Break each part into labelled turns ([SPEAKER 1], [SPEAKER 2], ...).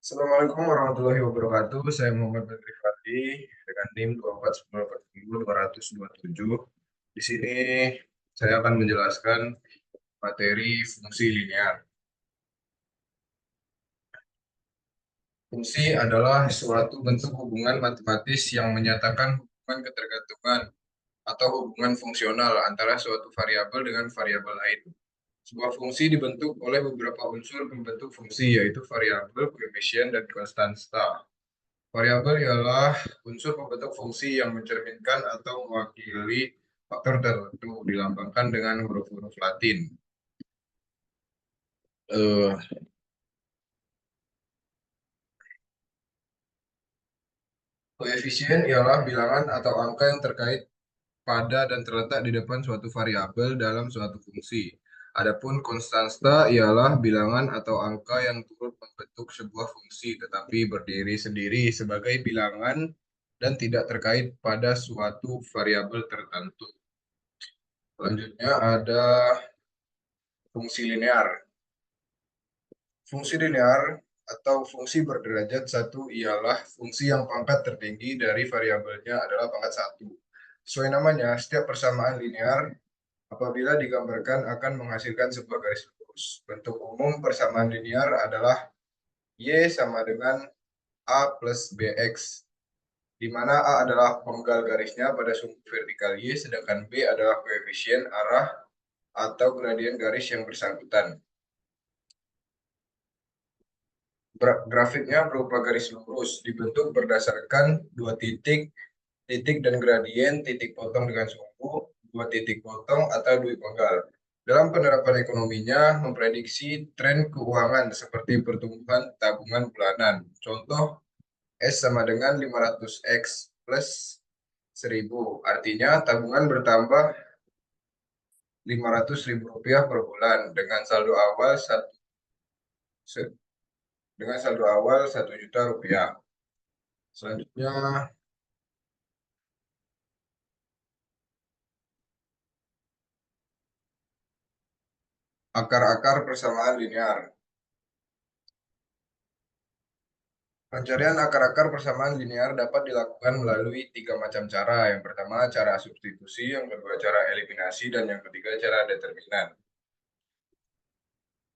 [SPEAKER 1] Assalamualaikum warahmatullahi wabarakatuh. Saya Muhammad Badri Fadli dengan NIM 2410227. Di sini saya akan menjelaskan materi fungsi linear. Fungsi adalah suatu bentuk hubungan matematis yang menyatakan hubungan ketergantungan atau hubungan fungsional antara suatu variabel dengan variabel lain. Sebuah fungsi dibentuk oleh beberapa unsur pembentuk fungsi, yaitu variabel, koefisien, dan konstanta. Variabel ialah unsur pembentuk fungsi yang mencerminkan atau mewakili faktor tertentu, dilambangkan dengan huruf-huruf Latin. Eh, Koefisien ialah bilangan atau angka yang terkait pada dan terletak di depan suatu variabel dalam suatu fungsi. Adapun konstanta ialah bilangan atau angka yang turut membentuk sebuah fungsi tetapi berdiri sendiri sebagai bilangan dan tidak terkait pada suatu variabel tertentu. Selanjutnya ada fungsi linear. Fungsi linear atau fungsi berderajat satu ialah fungsi yang pangkat tertinggi dari variabelnya adalah pangkat satu. Sesuai namanya, setiap persamaan linear apabila digambarkan akan menghasilkan sebuah garis lurus. Bentuk umum persamaan linear adalah Y sama dengan A plus BX, di mana A adalah penggal garisnya pada sumbu vertikal Y, sedangkan B adalah koefisien arah atau gradien garis yang bersangkutan. Grafiknya berupa garis lurus, dibentuk berdasarkan dua titik, titik dan gradien, titik potong dengan sumbu, dua titik potong atau dui penggal. Dalam penerapan ekonominya, memprediksi tren keuangan seperti pertumbuhan tabungan bulanan. Contoh, S sama dengan 500X plus 1000. Artinya tabungan bertambah 500.000 rupiah per bulan dengan saldo awal 1 juta rupiah. Selanjutnya, akar-akar persamaan linear. Pencarian akar-akar persamaan linear dapat dilakukan melalui tiga macam cara. Yang pertama, cara substitusi, yang kedua, cara eliminasi, dan yang ketiga, cara determinan.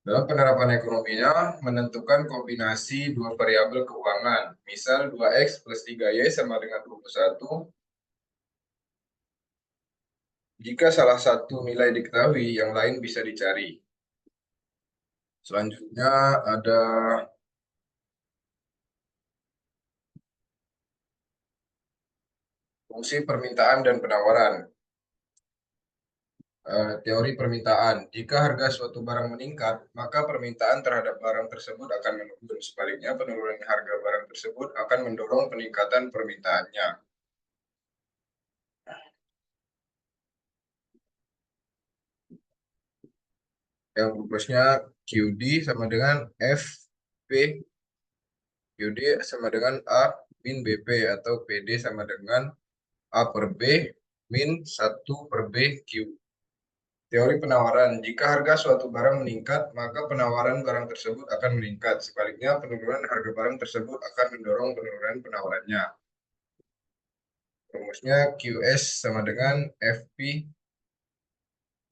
[SPEAKER 1] Dalam penerapan ekonominya, menentukan kombinasi dua variabel keuangan. Misal 2X plus 3Y sama dengan 21. Jika salah satu nilai diketahui, yang lain bisa dicari. Selanjutnya ada fungsi permintaan dan penawaran. Teori permintaan. Jika harga suatu barang meningkat, maka permintaan terhadap barang tersebut akan menurun. Sebaliknya, penurunan harga barang tersebut akan mendorong peningkatan permintaannya. Yang rumusnya QD sama dengan FP. QD sama dengan A min BP atau PD sama dengan A per B min 1 per BQ. Teori penawaran, jika harga suatu barang meningkat, maka penawaran barang tersebut akan meningkat. Sebaliknya, penurunan harga barang tersebut akan mendorong penurunan penawarannya. Rumusnya QS sama dengan FP,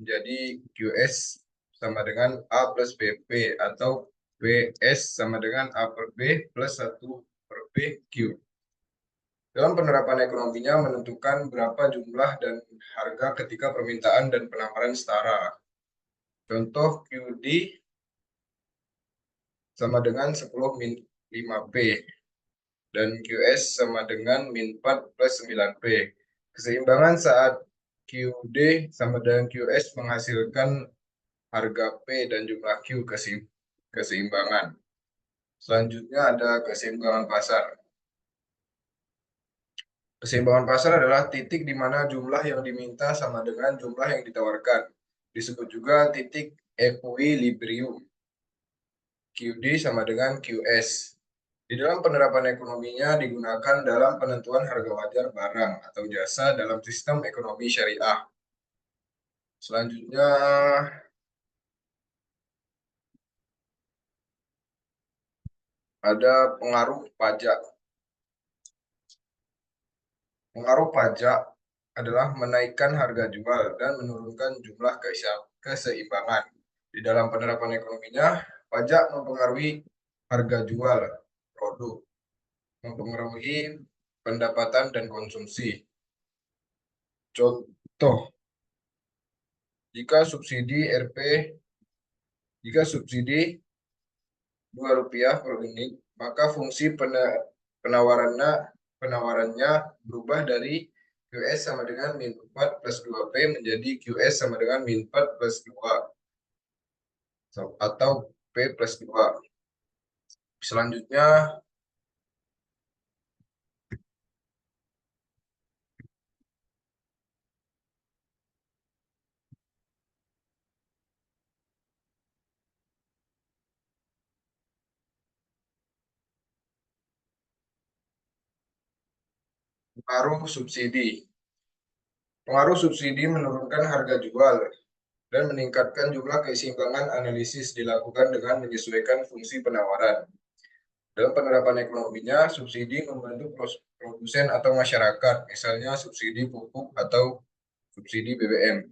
[SPEAKER 1] jadi QS sama dengan A plus BP atau PS sama dengan A per B plus 1 per BQ. Dalam penerapan ekonominya menentukan berapa jumlah dan harga ketika permintaan dan penawaran setara. Contoh QD sama dengan 10 min 5P dan QS sama dengan min 4 plus 9P. Keseimbangan saat QD sama dengan QS menghasilkan harga P dan jumlah Q keseimbangan. Selanjutnya ada keseimbangan pasar. Keseimbangan pasar adalah titik di mana jumlah yang diminta sama dengan jumlah yang ditawarkan. Disebut juga titik equilibrium. QD sama dengan QS. Di dalam penerapan ekonominya digunakan dalam penentuan harga wajar barang atau jasa dalam sistem ekonomi syariah. Selanjutnya, Ada pengaruh pajak. Pengaruh pajak adalah menaikkan harga jual dan menurunkan jumlah keseimbangan. Di dalam penerapan ekonominya, pajak mempengaruhi harga jual produk, mempengaruhi pendapatan dan konsumsi. Contoh, jika subsidi Rp, jika subsidi Rp2 per unit, maka fungsi penawarannya penawarannya berubah dari QS sama dengan min 4 plus 2P menjadi QS sama dengan min 4 plus 2 atau P plus 2. Selanjutnya, pengaruh subsidi. Pengaruh subsidi menurunkan harga jual dan meningkatkan jumlah keseimbangan. Analisis dilakukan dengan menyesuaikan fungsi penawaran. Dalam penerapan ekonominya, subsidi membantu produsen atau masyarakat, misalnya subsidi pupuk atau subsidi BBM.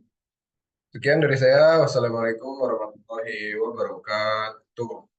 [SPEAKER 1] Sekian dari saya. Wassalamualaikum warahmatullahi wabarakatuh.